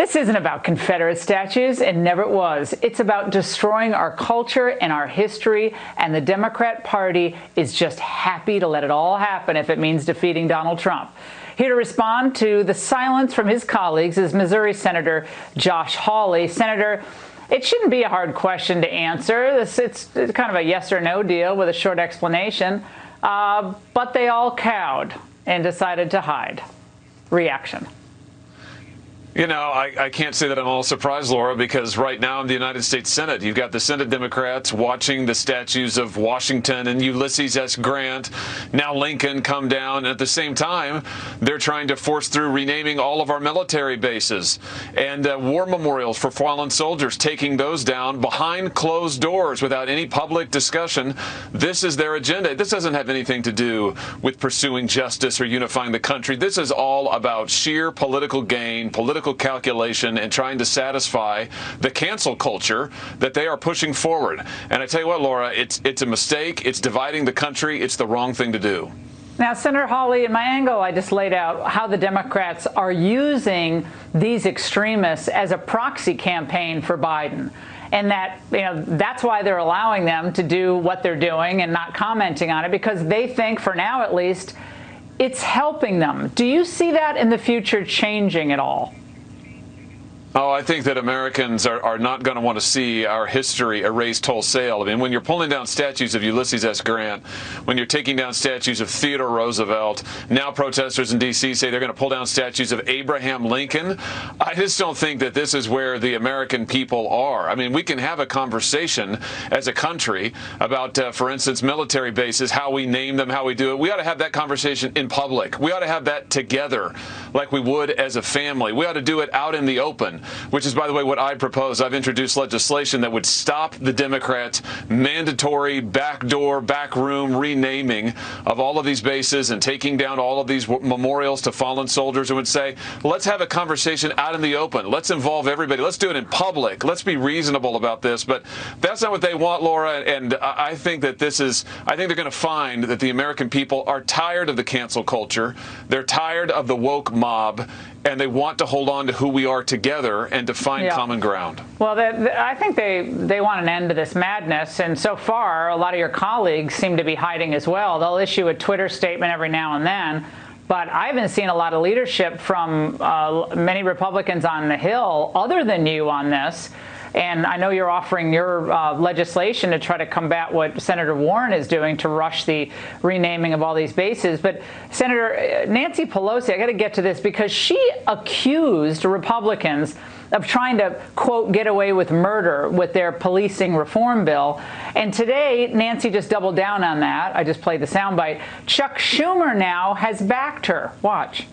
This isn't about Confederate statues, and never it was. It's about destroying our culture and our history, and the Democrat Party is just happy to let it all happen if it means defeating Donald Trump. Here to respond to the silence from his colleagues is Missouri Senator Josh Hawley. Senator, it shouldn't be a hard question to answer. It's kind of a yes or no deal with a short explanation, but they all cowed and decided to hide. Reaction. You know, I can't say that I'm all surprised, Laura, because right now in the United States Senate, you've got the Senate Democrats watching the statues of Washington and Ulysses S. Grant, now Lincoln, come down. And at the same time, they're trying to force through renaming all of our military bases and war memorials for fallen soldiers, taking those down behind closed doors without any public discussion. This is their agenda. This doesn't have anything to do with pursuing justice or unifying the country. This is all about sheer political gain, political calculation, and trying to satisfy the cancel culture that they are pushing forward. And I tell you what, Laura, it's a mistake. It's dividing the country. It's the wrong thing to do. Now, Senator Hawley, in my angle, I just laid out how the Democrats are using these extremists as a proxy campaign for Biden. And that, that's why they're allowing them to do what they're doing and not commenting on it, because they think, for now at least, it's helping them. Do you see that in the future changing at all? Oh, I think that Americans are not going to want to see our history erased wholesale. I mean, when you're pulling down statues of Ulysses S. Grant, when you're taking down statues of Theodore Roosevelt, now protesters in D.C. say they're going to pull down statues of Abraham Lincoln. I just don't think that this is where the American people are. I mean, we can have a conversation as a country about, for instance, military bases, how we name them, how we do it. We ought to have that conversation in public. We ought to have that together like we would as a family. We ought to do it out in the open, which is, by the way, what I propose. I've introduced legislation that would stop the Democrats' mandatory backdoor, backroom renaming of all of these bases and taking down all of these memorials to fallen soldiers, and would say, let's have a conversation out in the open. Let's involve everybody. Let's do it in public. Let's be reasonable about this. But that's not what they want, Laura. And I think that I think they're going to find that the American people are tired of the cancel culture. They're tired of the woke mob, and they want to hold on to who we are together and to find common ground. Well, I think they want an end to this madness, and so far, a lot of your colleagues seem to be hiding as well. They'll issue a Twitter statement every now and then, but I haven't seen a lot of leadership from many Republicans on the Hill other than you on this. And I know you're offering your legislation to try to combat what Senator Warren is doing to rush the renaming of all these bases. But Senator Nancy Pelosi, I got to get to this, because she accused Republicans of trying to, quote, get away with murder with their policing reform bill. And today, Nancy just doubled down on that. I just played the soundbite. Chuck Schumer now has backed her. Watch.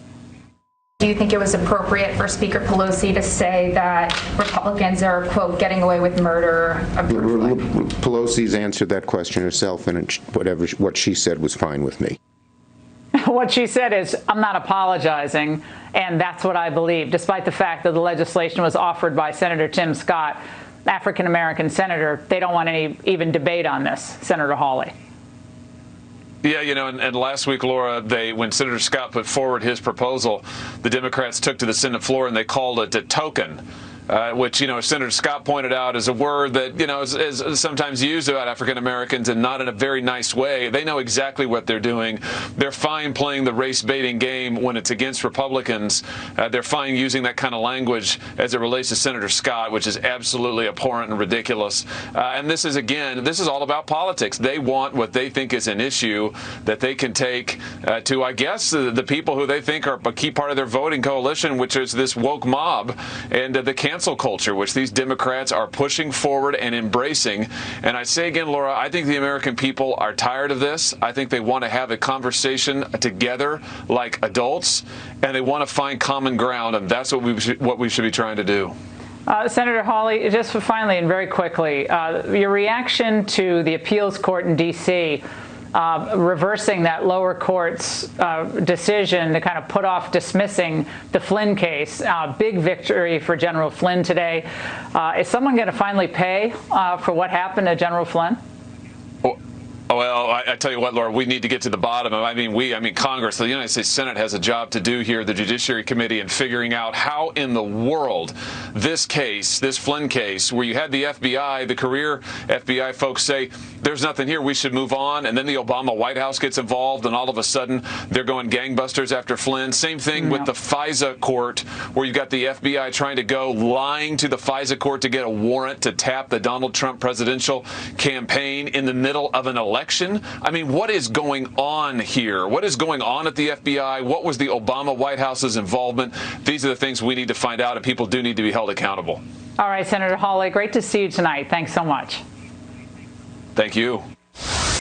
Do you think it was appropriate for Speaker Pelosi to say that Republicans are, quote, getting away with murder? Pelosi's answered that question herself, and what she said was fine with me. What she said is, I'm not apologizing, and that's what I believe, despite the fact that the legislation was offered by Senator Tim Scott, African-American senator. They don't want any even debate on this, Senator Hawley. Yeah, and last week, Laura, when Senator Scott put forward his proposal, the Democrats took to the Senate floor and they called it a token. Which, Senator Scott pointed out is a word that, is sometimes used about African Americans, and not in a very nice way. They know exactly what they're doing. They're fine playing the race baiting game when it's against Republicans. They're fine using that kind of language as it relates to Senator Scott, which is absolutely abhorrent and ridiculous. And this is all about politics. They want what they think is an issue that they can take to, I guess, the people who they think are a key part of their voting coalition, which is this woke mob and the cancel culture, which these Democrats are pushing forward and embracing. And I say again, Laura, I think the American people are tired of this. I think they want to have a conversation together like adults, and they want to find common ground, and that's what we should be trying to do. Senator Hawley, just finally and very quickly, your reaction to the appeals court in D.C. Reversing that lower court's decision to kind of put off dismissing the Flynn case. Big victory for General Flynn today. Is someone going to finally pay for what happened to General Flynn? Well, I tell you what, Laura, we need to get to the bottom of it. I mean, Congress, the United States Senate has a job to do here, the Judiciary Committee, in figuring out how in the world this case, this Flynn case, where you had the FBI, the career FBI folks say, there's nothing here, we should move on, and then the Obama White House gets involved, and all of a sudden they're going gangbusters after Flynn. Same thing with the FISA court, where you've got the FBI trying to go lying to the FISA court to get a warrant to tap the Donald Trump presidential campaign in the middle of an election. I mean, what is going on here? What is going on at the FBI? What was the Obama White House's involvement? These are the things we need to find out, and people do need to be held accountable. All right, Senator Hawley, great to see you tonight. Thanks so much. Thank you.